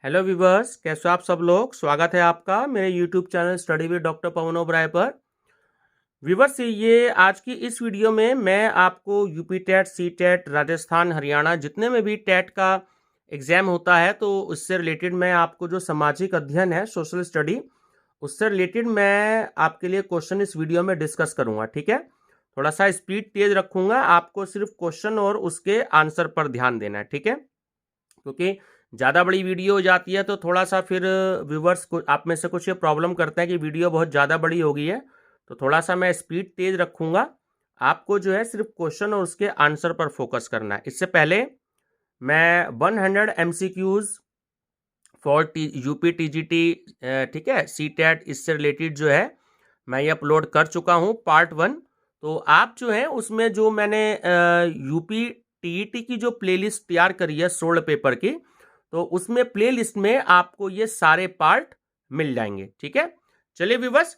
Hello viewers, कैसे हो आप सब लोग। स्वागत है आपका मेरे YouTube channel study with doctor Pavan Oberoi पर। व्यूवर्स, ये आज की इस वीडियो में मैं आपको UP TET, C TET, Rajasthan, Haryana जितने में भी टेट का एग्जाम होता है तो उससे रिलेटेड मैं आपको जो सामाजिक अध्ययन है, सोशल स्टडी, उससे रिलेटेड मैं आपके लिए क्वेश्चन इस वीडियो में डिस्कस करूंगा। ठीक है, थोड़ा सा स्पीड तेज रखूंगा, आपको सिर्फ क्वेश्चन और उसके आंसर पर ध्यान देना है। ठीक है, क्योंकि ज़्यादा बड़ी वीडियो हो जाती है तो थोड़ा सा फिर व्यूवर्स को आप में से कुछ ये प्रॉब्लम करते हैं कि वीडियो बहुत ज़्यादा बड़ी हो गई है, तो थोड़ा सा मैं स्पीड तेज रखूँगा। आपको जो है सिर्फ क्वेश्चन और उसके आंसर पर फोकस करना है। इससे पहले मैं 100 MCQs फॉर यूपी टीजीटी, ठीक है, सी टेट, इससे रिलेटेड जो है मैं ये अपलोड कर चुका हूँ पार्ट 1। तो आप जो है उसमें जो मैंने यूपी टीईटी की जो प्लेलिस्ट तैयार करी है 16 पेपर की, तो उसमें प्लेलिस्ट में आपको ये सारे पार्ट मिल जाएंगे। ठीक है, चलिए व्यूवर्स,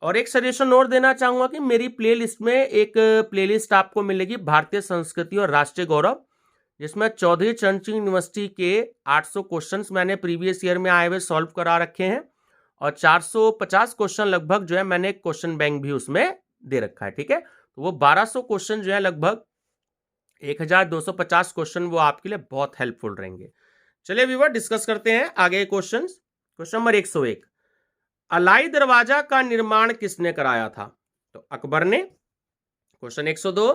और एक सजेशन और देना चाहूंगा कि मेरी प्लेलिस्ट में एक प्लेलिस्ट आपको मिलेगी भारतीय संस्कृति और राष्ट्रीय गौरव, जिसमें चौधरी चरण सिंह यूनिवर्सिटी के 800 क्वेश्चंस मैंने प्रीवियस ईयर में आए हुए सॉल्व करा रखे हैं, और 450 क्वेश्चन लगभग जो है मैंने क्वेश्चन बैंक भी उसमें दे रखा है। ठीक है, तो वो 1200 क्वेश्चन जो है लगभग 1250 क्वेश्चन वो आपके लिए बहुत हेल्पफुल रहेंगे। चलिए व्यूअर, डिस्कस करते हैं आगे क्वेश्चन। क्वेश्चन नंबर 101, अलाई दरवाजा का निर्माण किसने कराया था? तो अकबर ने। क्वेश्चन 102,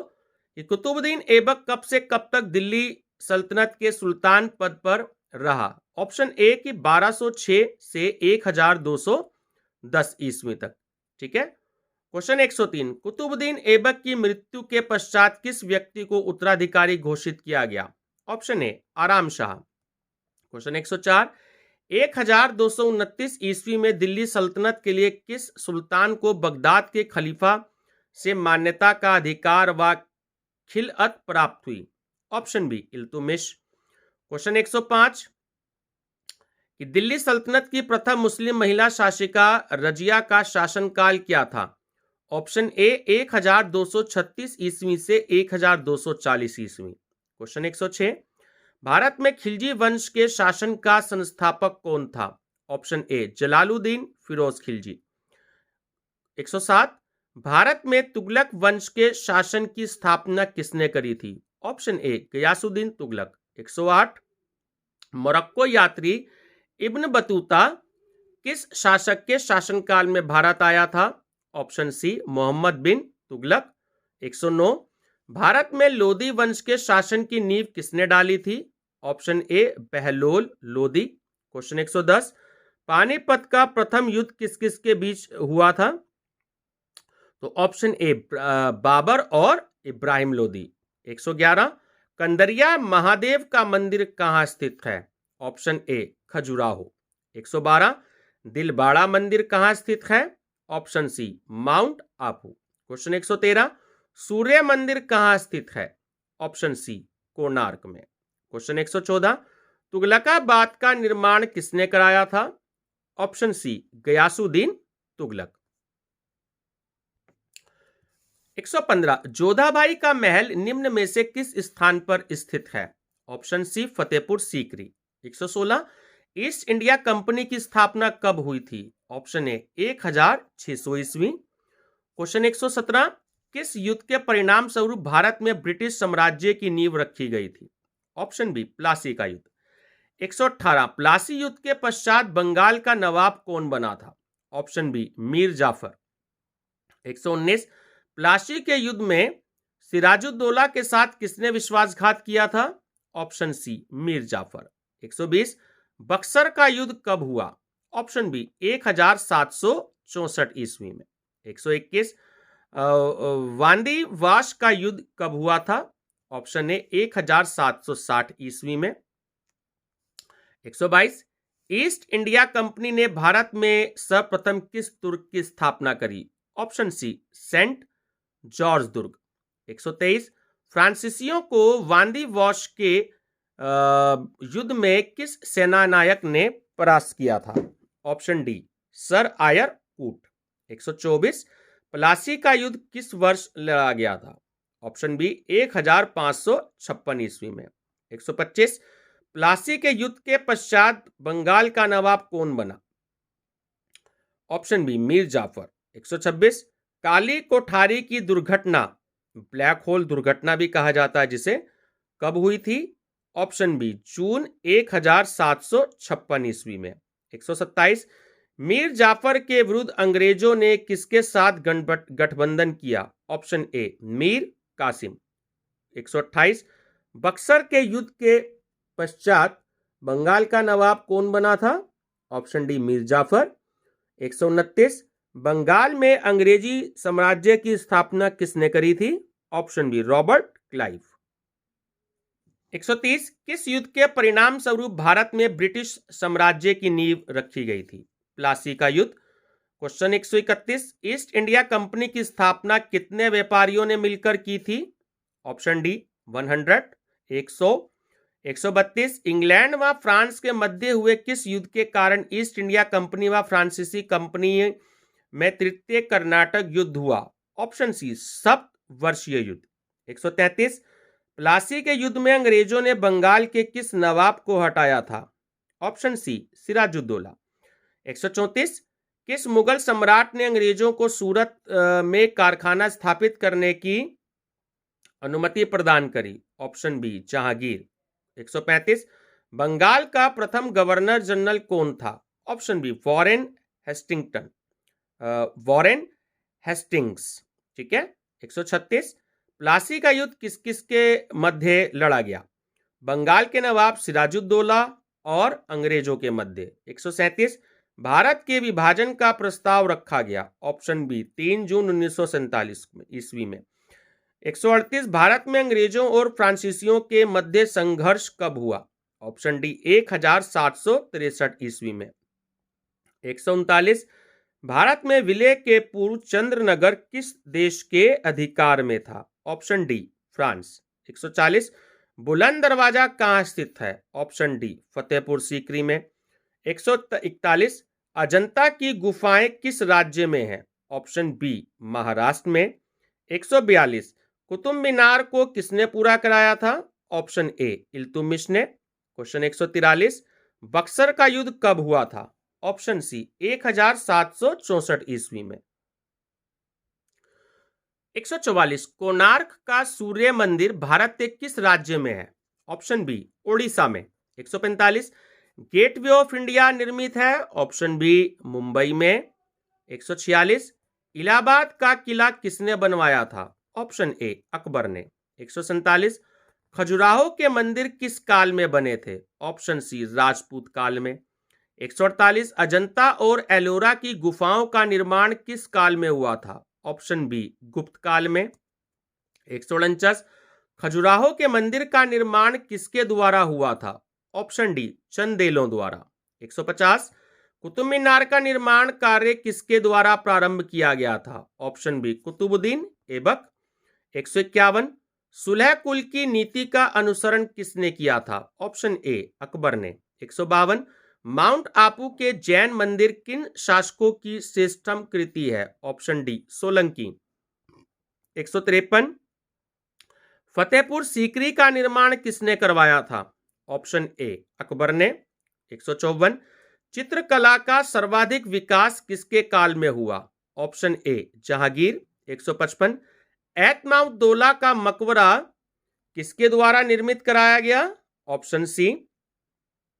कि कुतुबुद्दीन ऐबक कब से कब तक दिल्ली सल्तनत के सुल्तान पद पर रहा? ऑप्शन ए कि 1206 से 1210 ईस्वी तक। ठीक है, क्वेश्चन 103, कुतुबुद्दीन ऐबक की मृत्यु के पश्चात किस व्यक्ति को उत्तराधिकारी घोषित किया गया? ऑप्शन ए आराम शाह। क्वेश्चन 104, 1229 ईस्वी में दिल्ली सल्तनत के लिए किस सुल्तान को बगदाद के खलीफा से मान्यता का अधिकार व खिलअत प्राप्त हुई? Option B Iltutmish. क्वेश्चन 105, कि दिल्ली सल्तनत की प्रथम मुस्लिम महिला शासिका रजिया का शासनकाल क्या था? ऑप्शन ए 1236 ईस्वी से 1240 ईस्वी। क्वेश्चन 106, भारत में खिलजी वंश के शासन का संस्थापक कौन था? Option A Jalaluddin Firoz Khilji. 107, भारत में तुगलक वंश के शासन की स्थापना किसने करी थी? Option A Ghiyasuddin Tughlaq. 108, Morocco यात्री इब्न बतूता किस शासक के शासनकाल में भारत आया था? ऑप्शन सी मोहम्मद बिन तुगलक। 109, भारत में लोदी वंश के शासन की नींव किसने डाली थी? ऑप्शन ए बहलोल लोदी। क्वेश्चन 110, पानीपत का प्रथम युद्ध किस किस के बीच हुआ था? तो ऑप्शन ए बाबर और इब्राहिम लोदी। 111, कंदरिया महादेव का मंदिर कहाँ स्थित है? Option A Khajuraho. 112, दिलबाड़ा मंदिर कहाँ स्थित है? Option C Mount Abu. Question 113, सूर्य मंदिर कहाँ स्थित है? ऑप्शन सी कोणार्क में। क्वेश्चन 114, तुगलकाबाद का निर्माण किसने कराया था? Option C Ghiyasuddin Tughlaq. 115, जोधाबाई का महल निम्न में से किस स्थान पर स्थित है? Option C Fatehpur Sikri. 116, East India Company की स्थापना कब हुई थी? ऑप्शन ए 1600 ईस्वी। क्वेश्चन 117, किस युद्ध के परिणाम स्वरूप भारत में ब्रिटिश साम्राज्य की नींव रखी गई थी? ऑप्शन बी प्लासी का युद्ध। 118, प्लासी युद्ध के पश्चात बंगाल का नवाब कौन बना था? Option B Mir Jafar. 119, प्लासी के युद्ध में सिराजुद्दौला के साथ किसने विश्वासघात किया था? Option C Mir Jafar. 120, बक्सर का युद्ध कब हुआ? ऑप्शन बी 1764 ईस्वी में। 121, वांदी वाश का युद्ध कब हुआ था? ऑप्शन ए 1760 ईस्वी में। 122, ईस्ट इंडिया कंपनी ने भारत में सर्वप्रथम किस दुर्ग की स्थापना करी? ऑप्शन सी सेंट जॉर्ज दुर्ग। 123, फ्रांसीसियों को वांदी वॉश के युद्ध में किस सेनानायक ने परास्त किया था? ऑप्शन डी सर आयर कूट। 124, प्लासी का युद्ध किस वर्ष लड़ा गया था? ऑप्शन बी 1556 ईस्वी में। 125, प्लासी के युद्ध के पश्चात बंगाल का नवाब कौन बना? Option B Mir Jafar. 126 काली कोठारी की दुर्घटना, ब्लैक होल दुर्घटना भी कहा जाता है जिसे, कब हुई थी? ऑप्शन बी जून 1756 ईस्वी में। 127 मीर जाफर के विरुद्ध अंग्रेजों ने किसके साथ गठबंधन किया? Option A Mir Qasim. 128 बक्सर के युद्ध के पश्चात बंगाल का नवाब कौन बना था? Option D Mir Jafar. 129 बंगाल में अंग्रेजी साम्राज्य की स्थापना किसने करी थी? Option B Robert Clive. 130 किस युद्ध के परिणाम स्वरूप भारत में ब्रिटिश साम्राज्य की नींव रखी गई थी? प्लासी का युद्ध। क्वेश्चन 131 ईस्ट इंडिया कंपनी की स्थापना कितने व्यापारियों ने मिलकर की थी? Option D 100। 100 132 इंग्लैंड व फ्रांस के मध्य हुए किस युद्ध के कारण ईस्ट इंडिया कंपनी व फ्रांसीसी कंपनी में तृतीय कर्नाटक युद्ध हुआ? ऑप्शन सी 7 वर्षीय युद्ध। 133 प्लासी के युद्ध में अंग्रेजों ने बंगाल के किस नवाब को हटाया था? ऑप्शन सी सिराजुद्दौला। 134 किस मुगल सम्राट ने अंग्रेजों को सूरत में कारखाना स्थापित करने की अनुमति प्रदान करी? Option B Jahangir. 135 बंगाल का प्रथम गवर्नर जनरल कौन था? Option B Warren Hastings. ठीक है। 136 प्लासी का युद्ध किस किस के मध्य लड़ा गया? बंगाल के नवाब सिराजुद्दौला और अंग्रेजों के मध्य। 137 भारत के विभाजन का प्रस्ताव रखा गया? ऑप्शन बी 3 जून 1947 ईस्वी में। 138 भारत में अंग्रेजों और फ्रांसीसियों के मध्य संघर्ष कब हुआ? ऑप्शन डी 1763 ईस्वी में। 139 भारत में विलय के पूर्व चंद्रनगर किस देश के अधिकार में था? Option D France. 140 बुलंद दरवाजा कहाँ स्थित है? ऑप्शन डी फतेहपुर सीकरी में। 141 अजंता की गुफाएं किस राज्य में है? ऑप्शन बी महाराष्ट्र में। 142 कुतुब मीनार को किसने पूरा कराया था? ऑप्शन ए इल्तुतमिश ने। क्वेश्चन 143 बक्सर का युद्ध कब हुआ था? ऑप्शन सी 1764 ईस्वी में। 144 कोणार्क का सूर्य मंदिर भारत के किस राज्य में है? ऑप्शन बी ओडिशा में। 145 गेटवे ऑफ इंडिया निर्मित है? ऑप्शन बी मुंबई में। 146 इलाहाबाद का किला किसने बनवाया था? ऑप्शन ए अकबर ने। 147 खजुराहो के मंदिर किस काल में बने थे? ऑप्शन सी राजपूत काल में। 148 अजंता और एलोरा की गुफाओं का निर्माण किस काल में हुआ था? ऑप्शन बी गुप्त काल में। 149 खजुराहो के मंदिर का निर्माण किसके द्वारा हुआ था? ऑप्शन डी चंदेलों द्वारा। 150 कुतुब मीनार का निर्माण कार्य किसके द्वारा प्रारंभ किया गया था? Option B Qutbuddin Aibak. 151 सुलह कुल की नीति का अनुसरण किसने किया था? ऑप्शन ए अकबर ने। 152 माउंट आबू के जैन मंदिर किन शासकों की श्रेष्ठतम कृति है? Option D Solanki. 153 फतेहपुर सीकरी का निर्माण किसने करवाया था? ऑप्शन ए अकबर ने। 154 चित्रकला का सर्वाधिक विकास किसके काल में हुआ? Option A Jahangir. 155 एतमाउद्दौला का मकबरा किसके द्वारा निर्मित कराया गया? Option C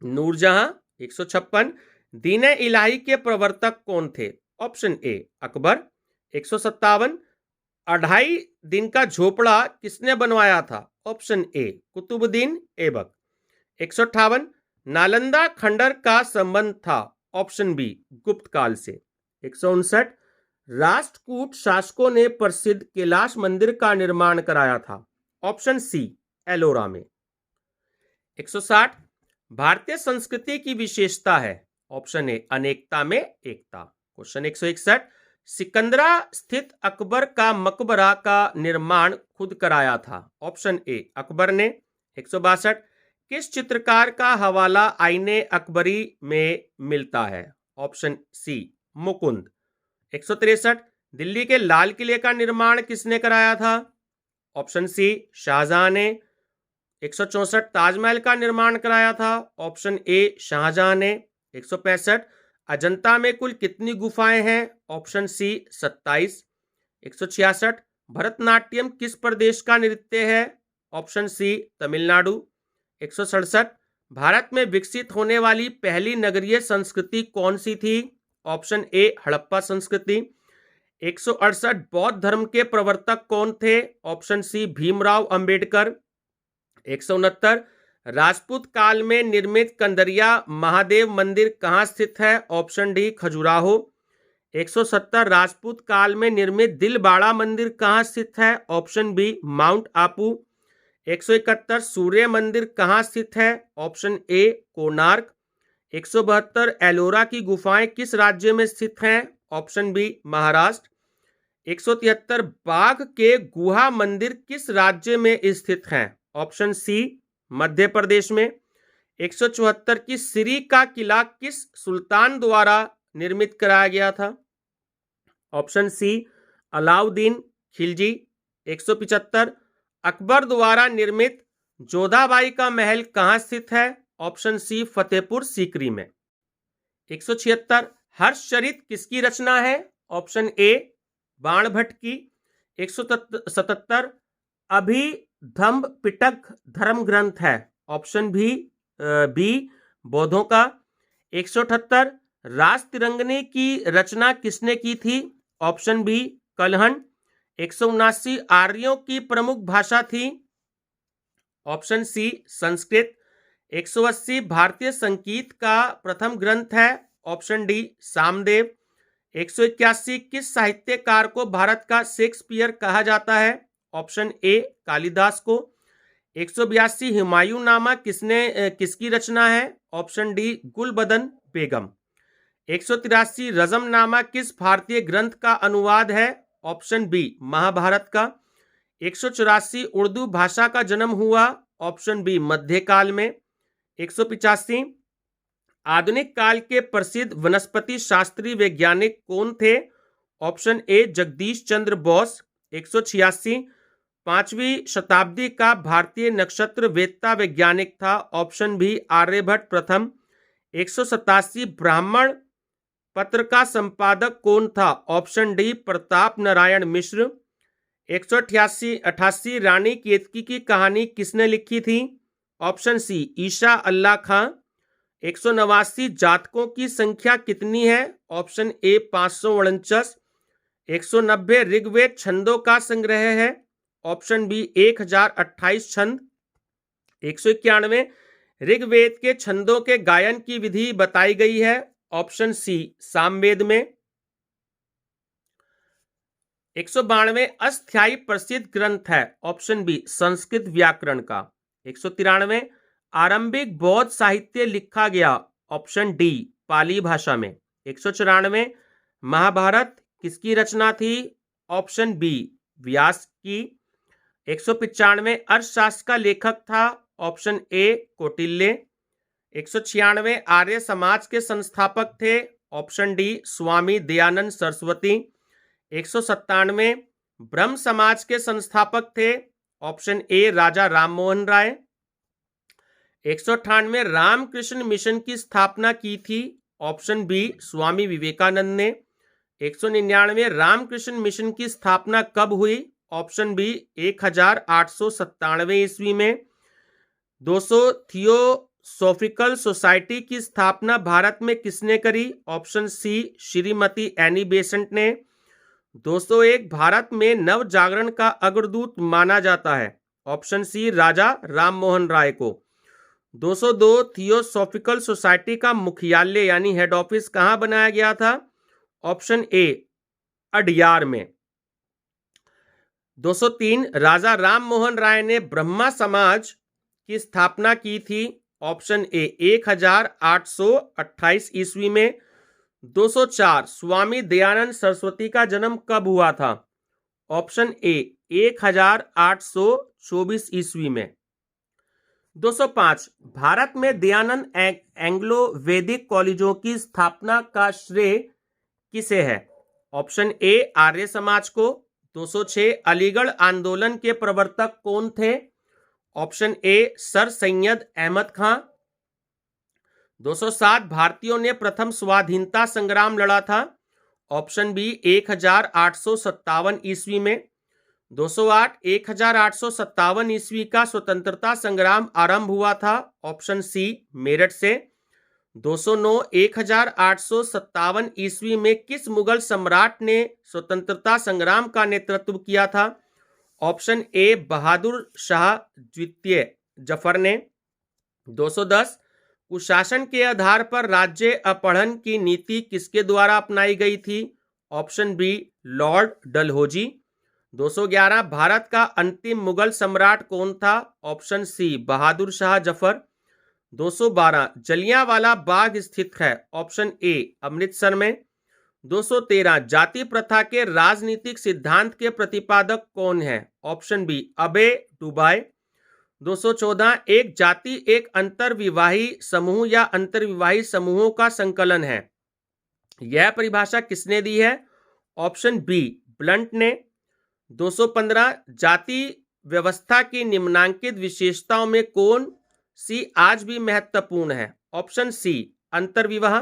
Noor Jahan. 156 दीन इलाही के प्रवर्तक कौन थे? ऑप्शन ए अकबर। 157 2.5 दिन का झोपड़ा किसने बनवाया था? Option A Qutbuddin Aibak. 158 नालंदा खंडर का संबंध था? ऑप्शन बी गुप्त काल से। 159 राष्ट्रकूट शासकों ने प्रसिद्ध कैलाश मंदिर का निर्माण कराया था? ऑप्शन सी एलोरा में। 160 भारतीय संस्कृति की विशेषता है? ऑप्शन ए अनेकता में एकता। क्वेश्चन 161 सिकंदरा स्थित अकबर का मकबरा का निर्माण खुद कराया था? ऑप्शन ए अकबर ने। 162 किस चित्रकार का हवाला आईने अकबरी में मिलता है? ऑप्शन सी मुकुंद। 163 दिल्ली के लाल किले का निर्माण किसने कराया था? ऑप्शन सी शाहजहां ने। 164 ताजमहल का निर्माण कराया था? ऑप्शन ए शाहजहां ने। 165 अजंता में कुल कितनी गुफाएं हैं? Option C 27। 166 भरतनाट्यम किस प्रदेश का नृत्य है? ऑप्शन सी तमिलनाडु। 167 भारत में विकसित होने वाली पहली नगरीय संस्कृति कौन सी थी? ऑप्शन ए हड़प्पा संस्कृति। 168 बौद्ध धर्म के प्रवर्तक कौन थे? Option C Bhimrao Ambedkar. 169 राजपूत काल में निर्मित कंदरिया महादेव मंदिर कहाँ स्थित है? Option D Khajuraho. 170 राजपूत काल में निर्मित दिलबाड़ा मंदिर कहाँ स्थित है? ऑप्शन बी माउंट आपू। 171 सूर्य मंदिर कहाँ स्थित है? Option A Konark. 172 एलोरा की गुफाएं किस राज्य में स्थित हैं? Option B Maharashtra. 173 बाघ के गुहा मंदिर किस राज्य में स्थित हैं? ऑप्शन सी मध्य प्रदेश में। 174 की सिरी का किला किस सुल्तान द्वारा निर्मित कराया गया था? Option C Alauddin Khilji. 175 अकबर द्वारा निर्मित जोधाबाई का महल कहाँ स्थित है? ऑप्शन सी फतेहपुर सीकरी में। 176 हर्षचरित किसकी रचना है? ऑप्शन ए बाणभट्ट की। 177 अभिधम्म पिटक धर्म ग्रंथ है? ऑप्शन बी बौद्धों का। 178 राज तिरंगने की रचना किसने की थी? Option B Kalhana. 179 आर्यों की प्रमुख भाषा थी? Option C Sanskrit. 180 भारतीय संगीत का प्रथम ग्रंथ है? Option D Samdev. 181 किस साहित्यकार को भारत का शेक्सपियर कहा जाता है? ऑप्शन ए कालिदास को। 182 हुमायूंनामा किसकी रचना है? ऑप्शन डी गुलबदन बेगम। 183 रजमनामा किस भारतीय ग्रंथ का अनुवाद है? ऑप्शन बी महाभारत का। 184 उर्दू भाषा का जन्म हुआ? ऑप्शन बी मध्यकाल में। 185 आधुनिक काल के प्रसिद्ध वनस्पति शास्त्री वैज्ञानिक कौन थे? ऑप्शन ए जगदीश चंद्र बोस। 186 5वीं शताब्दी का भारतीय नक्षत्र वेदता वैज्ञानिक था? ऑप्शन बी आर्यभट्ट प्रथम। 187 ब्राह्मण पत्र का संपादक कौन था? Option D Pratap Narayan Mishra. 188 रानी केतकी की कहानी किसने लिखी थी? ऑप्शन सी ईशा अल्लाह खां। 189 जातकों की संख्या कितनी है? Option A 549। 190 ऋग्वेद छंदों का संग्रह है? ऑप्शन बी 1028 छंद। 191 ऋग्वेद के छंदों के गायन की विधि बताई गई है? ऑप्शन सी सामवेद में। 192 अस्थायी प्रसिद्ध ग्रंथ है? ऑप्शन बी संस्कृत व्याकरण का। 193 आरंभिक बौद्ध साहित्य लिखा गया? ऑप्शन डी पाली भाषा में। 194 महाभारत किसकी रचना थी? ऑप्शन बी व्यास की। 195 अर्थशास्त्र का लेखक था? ऑप्शन ए कौटिल्य। 196 आर्य समाज के संस्थापक थे? Option D Swami Dayanand Saraswati. 197 ब्रह्म समाज के संस्थापक थे? Option A Raja Rammohan Roy. 198 Ramakrishna Mission की स्थापना की थी? ऑप्शन बी स्वामी विवेकानंद ने। 199 रामकृष्ण मिशन की स्थापना कब हुई? ऑप्शन बी 1897 ईस्वी में। 200 थियोसॉफिकल सोसाइटी की स्थापना भारत में किसने करी? Option C Shrimati Annie Besant ने। 201 भारत में नव जागरण का अग्रदूत माना जाता है? ऑप्शन सी राजा राममोहन राय को। 202 थियोसॉफिकल सोसाइटी का मुख्यालय यानी हेड ऑफिस कहां बनाया गया था? ऑप्शन ए अडियार में। 203 राजा राममोहन राय ने ब्रह्मा समाज की स्थापना की थी? ऑप्शन ए 1828 ईस्वी में। 204 स्वामी दयानंद सरस्वती का जन्म कब हुआ था? ऑप्शन ए 1824 ईस्वी में। 205 भारत में दयानंद एंग्लो वैदिक कॉलेजों की स्थापना का श्रेय किसे है? ऑप्शन ए आर्य समाज को। 206 अलीगढ़ आंदोलन के प्रवर्तक कौन थे? Option A sir Syed Ahmad Khan. 207 भारतीयों ने प्रथम स्वाधीनता संग्राम लड़ा था। ऑप्शन बी 1857 ईस्वी में। 208 1857 ईस्वी का स्वतंत्रता संग्राम आरंभ हुआ था। ऑप्शन सी मेरठ से। 209 1857 ईस्वी में किस मुगल सम्राट ने स्वतंत्रता संग्राम का नेतृत्व किया था? ऑप्शन ए बहादुर शाह द्वितीय जफर ने। 210 कुशासन के आधार पर राज्य अपहरण की नीति किसके द्वारा अपनाई गई थी? Option B Lord Dalhousie. 211 Bharat का अंतिम मुगल सम्राट कौन था? Option C Bahadur Shah Zafar. 212 जलियांवाला बाग स्थित है। ऑप्शन ए अमृतसर में। 213 जाति प्रथा के राजनीतिक सिद्धांत के प्रतिपादक कौन है? ऑप्शन बी अबे डुबाय। 214 एक जाति एक अंतर्विवाही समूह या अंतर्विवाही समूहों का संकलन है। यह परिभाषा किसने दी है? ऑप्शन बी ब्लंट ने। 215 जाति व्यवस्था की निम्नांकित विशेषताओं में कौन सी आज भी महत्वपूर्ण है? ऑप्शन सी अंतर्विवाह।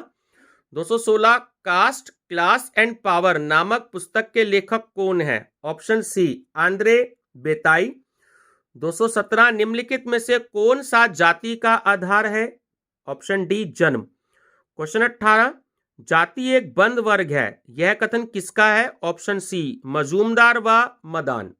216 कास्ट क्लास एंड पावर नामक पुस्तक के लेखक कौन है? ऑप्शन सी आंद्रे बेताई। 217 निम्नलिखित में से कौन सा जाति का आधार है? ऑप्शन डी जन्म। क्वेश्चन 18 जाति एक बंद वर्ग है, यह कथन किसका है? ऑप्शन सी मजूमदार व मदान।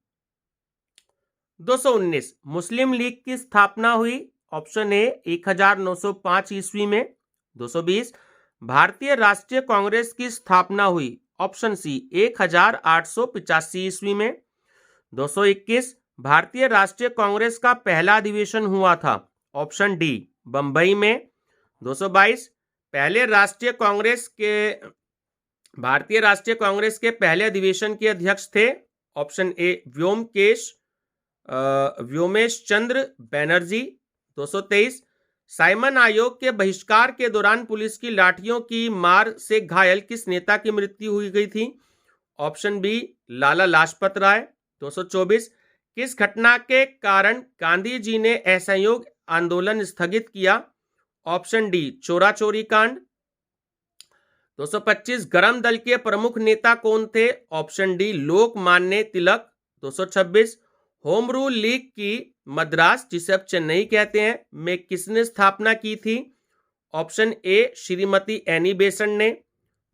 219 मुस्लिम लीग की स्थापना हुई। ऑप्शन ए 1905 ईस्वी में। 220 भारतीय राष्ट्रीय कांग्रेस की स्थापना हुई। ऑप्शन सी 1885 ईस्वी में। 221 भारतीय राष्ट्रीय कांग्रेस का पहला अधिवेशन हुआ था। ऑप्शन डी बंबई में। 222 भारतीय राष्ट्रीय कांग्रेस के पहले अधिवेशन के अध्यक्ष थे। Option A Womesh Chandra Banerjee. 223 Simon आयोग के बहिष्कार के दौरान पुलिस की लाठियों की मार से घायल किस नेता की मृत्यु हुई गई थी? Option B Lala Lajpat Rai. 224 किस घटना के कारण गांधी जी ने असहयोग आंदोलन स्थगित किया? ऑप्शन डी चोरा चोरी कांड। 225 गरम दल के प्रमुख नेता कौन थे? Option D Lokmanya Tilak. 226 home rule league की मद्रास, जिसे अब चेन्नई कहते हैं, में किसने स्थापना की थी? ऑप्शन ए श्रीमती एनी बेसेंट ने।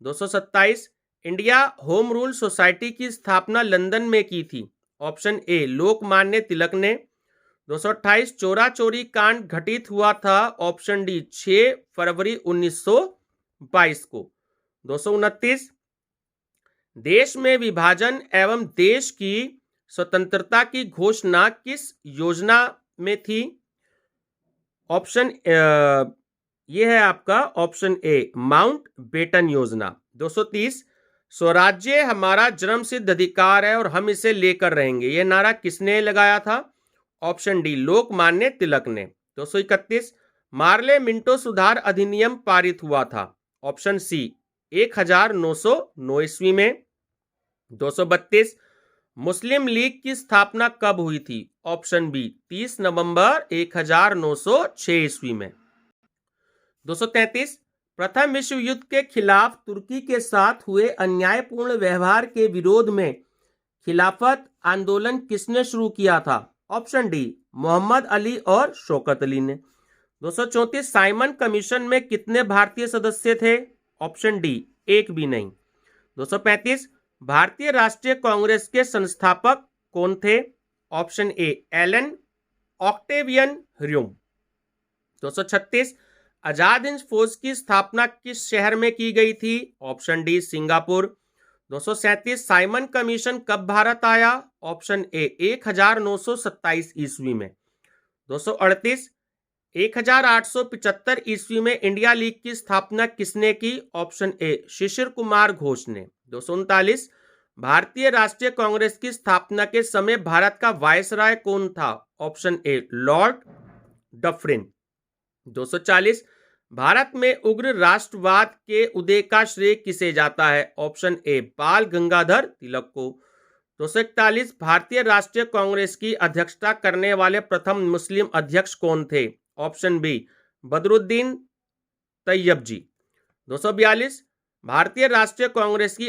227 इंडिया होम रूल सोसाइटी की स्थापना लंदन में की थी। ऑप्शन ए लोकमान्य तिलक ने। 228 चोरा चोरी कांड घटित हुआ था। ऑप्शन डी 6 फरवरी 1922 को। 229 देश में विभाजन एवं देश की स्वतंत्रता की घोषणा किस योजना में थी? ऑप्शन ये है आपका ऑप्शन ए माउंट बेटन योजना। 230 स्वराज्य हमारा जन्मसिद्ध अधिकार है और हम इसे लेकर रहेंगे, यह नारा किसने लगाया था? ऑप्शन डी लोकमान्य तिलक ने। 231 मार्ले मिंटो सुधार अधिनियम पारित हुआ था। ऑप्शन सी 1909 ईस्वी में। 232 मुस्लिम लीग की स्थापना कब हुई थी? ऑप्शन बी 30 नवंबर 1906 ईस्वी में। 233 प्रथम विश्व युद्ध के खिलाफ तुर्की के साथ हुए अन्यायपूर्ण व्यवहार के विरोध में खिलाफत आंदोलन किसने शुरू किया था? ऑप्शन डी मोहम्मद अली और शौकत अली ने। 234 साइमन कमीशन में कितने भारतीय सदस्य थे? ऑप्शन डी एक भी नहीं। 235 भारतीय राष्ट्रीय कांग्रेस के संस्थापक कौन थे? Option A Allan Octavian Hume. 236 Azad Hind Fauj की स्थापना किस शहर में की गई थी? Option D Singapore. 237 Simon commission कब भारत आया? ऑप्शन ए 1927 ईस्वी में। 238 1875 ईस्वी में इंडिया लीग की स्थापना किसने की? ऑप्शन ए शिशिर कुमार घोष ने। 239 भारतीय राष्ट्रीय कांग्रेस की स्थापना के समय भारत का वायसराय कौन था? ऑप्शन ए लॉर्ड डफरिन। 240 भारत में उग्र राष्ट्रवाद के उदय का श्रेय किसे जाता है? ऑप्शन ए बाल गंगाधर तिलक को। 241 भारतीय राष्ट्रीय कांग्रेस की अध्यक्षता करने वाले प्रथम मुस्लिम अध्यक्ष कौन थे? Option B Badruddin Tyabji. 242 भारतीय राष्ट्रीय कांग्रेस की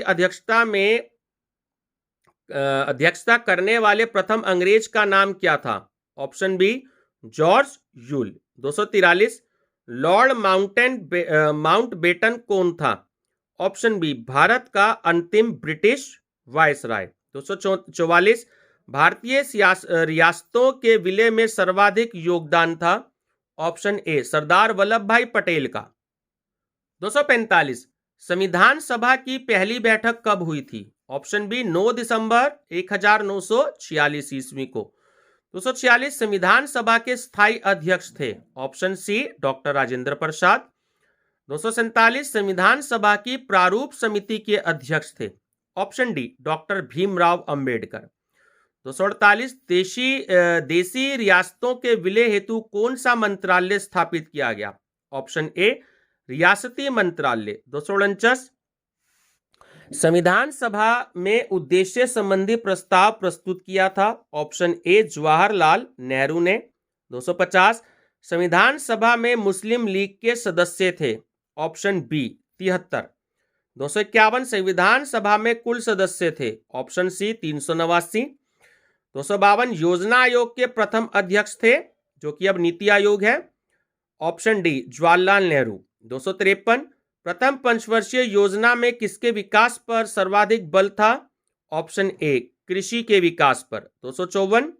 अध्यक्षता करने वाले प्रथम अंग्रेज का नाम क्या था? Option B George Yule. 243 Lord Mountbatten कौन था? ऑप्शन बी भारत का अंतिम ब्रिटिश वायसराय। 244 भारतीय रियासतों के विलय में सर्वाधिक योगदान था? ऑप्शन ए सरदार वल्लभ भाई पटेल का। 245 संविधान सभा की पहली बैठक कब हुई थी? ऑप्शन बी 9 दिसंबर 1946 ईस्वी को। 246 संविधान सभा के स्थायी अध्यक्ष थे? ऑप्शन सी डॉक्टर राजेंद्र प्रसाद। 247 संविधान सभा की प्रारूप समिति के अध्यक्ष थे? Option D doctor Bhimrao Ambedkar. 248 देशी रियासतों के विलय हेतु कौन सा मंत्रालय स्थापित किया गया? ऑप्शन ए रियासती मंत्रालय। 249 संविधान सभा में उद्देश्य संबंधी प्रस्ताव प्रस्तुत किया था? ऑप्शन ए जवाहरलाल नेहरू ने। 250 संविधान सभा में मुस्लिम लीग के सदस्य थे? Option B 73। 251 संविधान सभा में कुल सदस्य थे? ऑप्शन सी 389। 252 योजना आयोग के प्रथम अध्यक्ष थे, जो कि अब नीति आयोग है? Option D Jawaharlal Nehru. 253 प्रथम पंचवर्षीय योजना में किसके विकास पर सर्वाधिक बल था? ऑप्शन ए कृषि के विकास पर। 254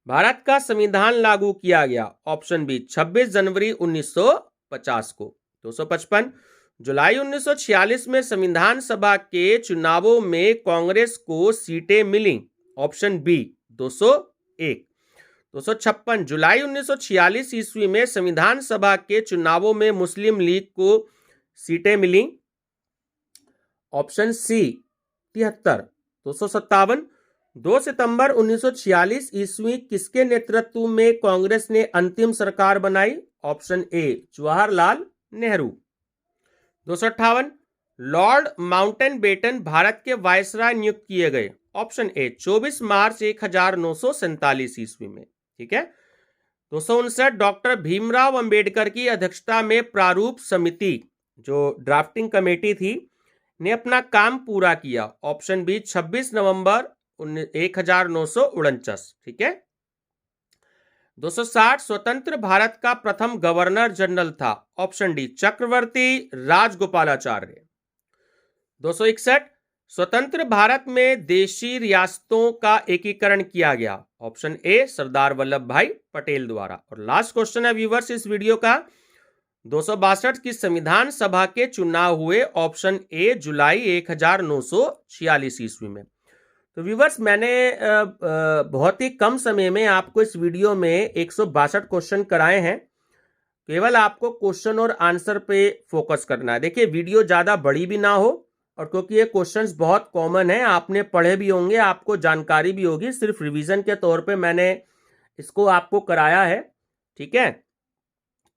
भारत का संविधान लागू किया गया? ऑप्शन बी 26 जनवरी 1950 को। 255 जुलाई 1946 में संविधान सभा के चुनावों में कांग्रेस को सीटें मिली? Option B 201। 256 जुलाई 1946 ईस्वी में संविधान सभा के चुनावों में मुस्लिम लीग को सीटें मिली? Option C 73। 257 2 सितंबर 1946 ईस्वी किसके नेतृत्व में कांग्रेस ने अंतिम सरकार बनाई? Option A Jawaharlal Nehru. 258 Lord Mountbatten Bharat के वायसराय नियुक्त किए गए? ऑप्शन ए 24 मार्च 1947 ईस्वी में। ठीक है। 259 डॉक्टर भीमराव अंबेडकर की अध्यक्षता में प्रारूप समिति, जो ड्राफ्टिंग कमेटी थी, ने अपना काम पूरा किया? ऑप्शन बी 26 नवंबर 1949। ठीक है। 260 स्वतंत्र भारत का प्रथम गवर्नर जनरल था? ऑप्शन डी चक्रवर्ती राजगोपालाचार्य। 261 स्वतंत्र भारत में देशी रियासतों का एकीकरण किया गया? ऑप्शन ए सरदार वल्लभ भाई पटेल द्वारा। और लास्ट क्वेश्चन है व्यूअर्स इस वीडियो का, 262 की संविधान सभा के चुनाव हुए? ऑप्शन ए जुलाई 1946 ईस्वी में। तो व्यूअर्स मैंने बहुत ही कम समय में आपको इस वीडियो में 162 क्वेश्चन कराए हैं। केवल आपको क्वेश्चन और आंसर पे फोकस करना है। देखिए वीडियो ज़्यादा बड़ी भी ना हो, और क्योंकि ये क्वेश्चंस बहुत कॉमन है, आपने पढ़े भी होंगे, आपको जानकारी भी होगी, सिर्फ रिवीजन के तौर पे मैंने इसको आपको कराया है। ठीक है।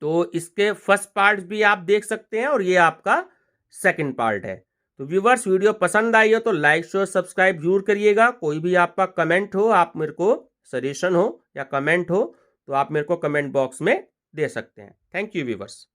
तो इसके फर्स्ट पार्ट भी आप देख सकते हैं और ये आपका सेकंड पार्ट है। तो व्यूवर्स वीडियो पसंद आई हो तो लाइक शेयर सब्सक्राइब जरूर करिएगा। कोई भी आपका कमेंट हो, आप मेरे को सजेशन हो या कमेंट हो, तो आप मेरे को कमेंट बॉक्स में दे सकते हैं। Thank you viewers.